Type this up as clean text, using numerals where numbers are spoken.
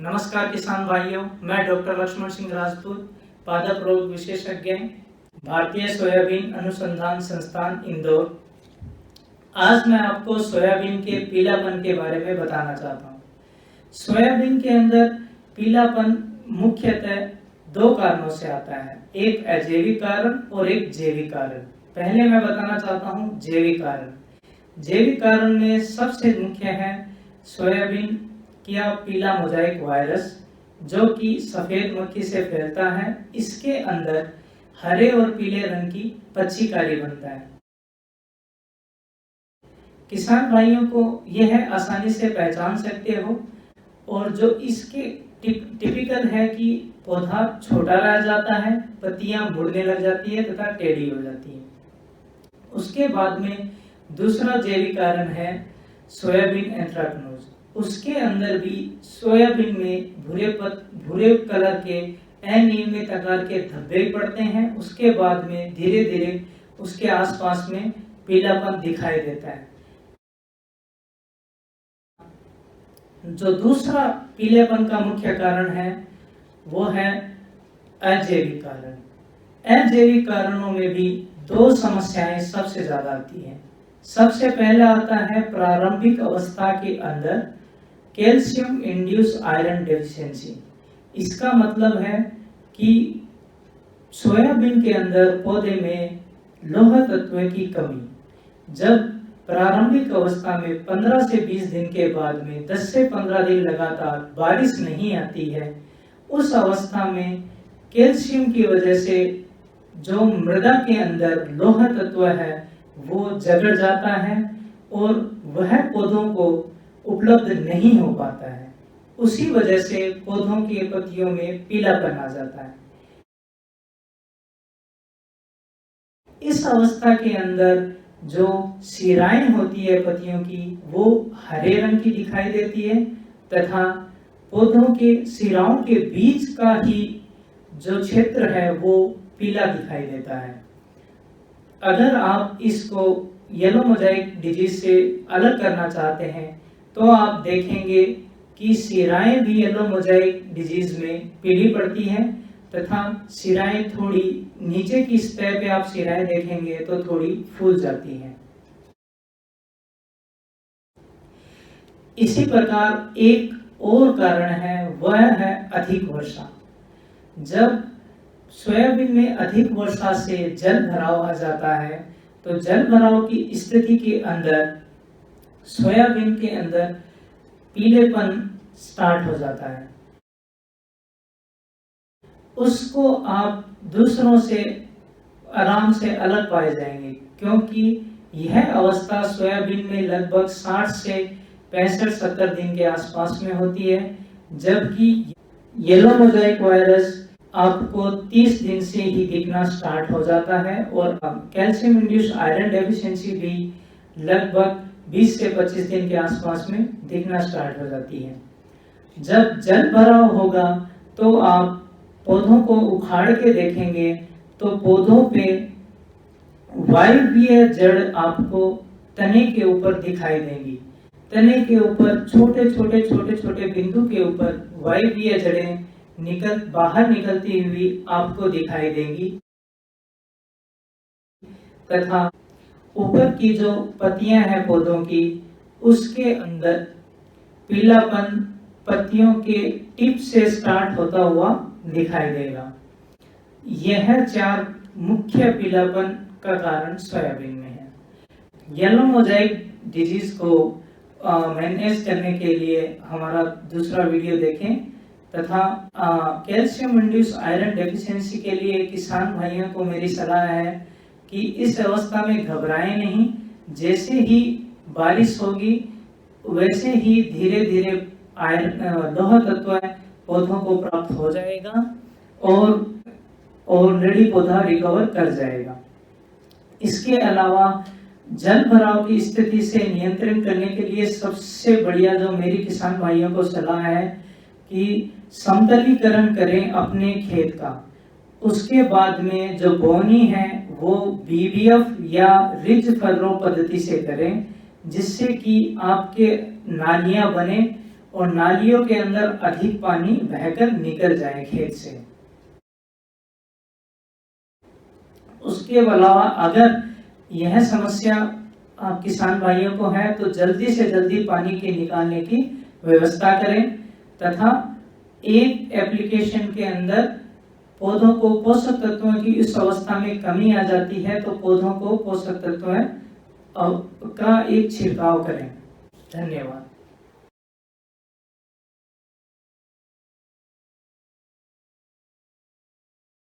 नमस्कार किसान भाइयों, मैं डॉक्टर लक्ष्मण सिंह राजपूत, पादप रोग विशेषज्ञ, भारतीय सोयाबीन अनुसंधान संस्थान इंदौर। आज मैं आपको सोयाबीन के पीलापन के बारे में बताना चाहता हूँ। सोयाबीन के अंदर पीलापन मुख्यतः दो कारणों से आता है, एक अजैविक कारण और एक जैविक कारण। पहले मैं बताना चाहता हूँ जैविक कारण। जैविक कारण में सबसे मुख्य है सोयाबीन क्या पीला मोजाइक वायरस, जो कि सफेद मक्खी से फैलता है। इसके अंदर हरे और पीले रंग की पच्चीकारी बनता है। किसान भाइयों को यह आसानी से पहचान सकते हो। और जो इसके टिपिकल है कि पौधा छोटा रह जाता है, पत्तियां मुड़ने लग जाती है तथा टेढ़ी हो जाती है। उसके बाद में दूसरा जैविक कारण है सोयाबीन एंथ्रेक्नोज। उसके अंदर भी सोयाबीन में भूरे कलर के अनियमित आकार के धब्बे पड़ते हैं। उसके बाद में धीरे धीरे उसके आसपास में पीलापन दिखाई देता है। जो दूसरा पीलेपन का मुख्य कारण है वो है अजैविक कारण। अजैविक कारणों में भी दो समस्याएं सबसे ज्यादा आती हैं। सबसे पहला आता है प्रारंभिक अवस्था के अंदर कैल्शियम इंड्यूस आयरन डेफिशिएंसी। इसका मतलब है कि सोयाबीन के अंदर पौधे में लौह तत्व की कमी। जब प्रारंभिक अवस्था में 15 से 20 दिन के बाद में 10 से 15 दिन लगातार बारिश नहीं आती है, उस अवस्था में कैल्शियम की वजह से जो मृदा के अंदर लौह तत्व है वो जगड़ जाता है और वह पौधों को उपलब्ध नहीं हो पाता है। उसी वजह से पौधों की पत्तियों में पीलापन आ जाता है। इस अवस्था के अंदर जो सिराएं होती है पत्तियों की वो हरे रंग की दिखाई देती है तथा पौधों के सिराओं के बीच का ही जो क्षेत्र है वो पीला दिखाई देता है। अगर आप इसको येलो मोजाइक डिजीज से अलग करना चाहते हैं तो आप देखेंगे कि सिराएं भी येलो मोजाइक डिजीज में पीली पड़ती हैं तथा सिराएं थोड़ी नीचे की सतह पे आप सिराएं देखेंगे तो थोड़ी फूल जाती हैं। इसी प्रकार एक और कारण है वह है अधिक वर्षा। जब सोयाबीन में अधिक वर्षा से जल भराव आ जाता है तो जल भराव की स्थिति के अंदर सोयाबीन के अंदर पीलेपन स्टार्ट हो जाता है। उसको आप दूसरों से आराम से अलग पाए जाएंगे, क्योंकि यह अवस्था सोयाबीन में लगभग 60 से 65-70 दिन के आसपास में होती है, जबकि येलो मोजाइक वायरस आपको 30 दिन से ही दिखना स्टार्ट हो जाता है और कैल्शियम इंड्यूस्ड आयरन डेफिशिएंसी भी लगभग 20 से 25 दिन के आसपास में दिखना स्टार्ट हो जाती है। जब जल भराव होगा तो आप पौधों को उखाड़ के देखेंगे तो पौधों पे वायवीय जड़ आपको तने के ऊपर दिखाई देंगी। तने के ऊपर छोटे छोटे बिंदु के ऊपर वायवीय जड़ें बाहर निकलती हुई आपको दिखाई देंगी तथा ऊपर की जो पत्तियां हैं पौधों की उसके अंदर पीलापन पत्तियों के टिप से स्टार्ट होता हुआ दिखाई देगा। यह 4 मुख्य पीलापन का कारण सोयाबीन में है। येलो मोजाइक डिजीज को मैनेज करने के लिए हमारा दूसरा वीडियो देखें तथा कैल्शियम इंड्यूस आयरन डेफिशिएंसी के लिए किसान भाइयों को मेरी सलाह है कि इस अवस्था में घबराएं नहीं। जैसे ही बारिश होगी वैसे ही धीरे धीरे लौह तत्व पौधों को प्राप्त हो जाएगा और ऑलरेडी पौधा रिकवर कर जाएगा। इसके अलावा जल भराव की स्थिति से नियंत्रण करने के लिए सबसे बढ़िया जो मेरी किसान भाइयों को सलाह है कि समतलीकरण करें अपने खेत का। उसके बाद में जो बोनी है वो बीबीएफ या रिज फर्रो पद्धति से करें, जिससे कि आपके नालियां बने और नालियों के अंदर अधिक पानी बहकर निकल जाए खेत से। उसके अलावा अगर यह समस्या किसान भाइयों को है तो जल्दी से जल्दी पानी के निकालने की व्यवस्था करें तथा एक एप्लीकेशन के अंदर पौधों को पोषक तत्वों की इस अवस्था में कमी आ जाती है तो पौधों को पोषक तत्वों का एक छिड़काव करें। धन्यवाद।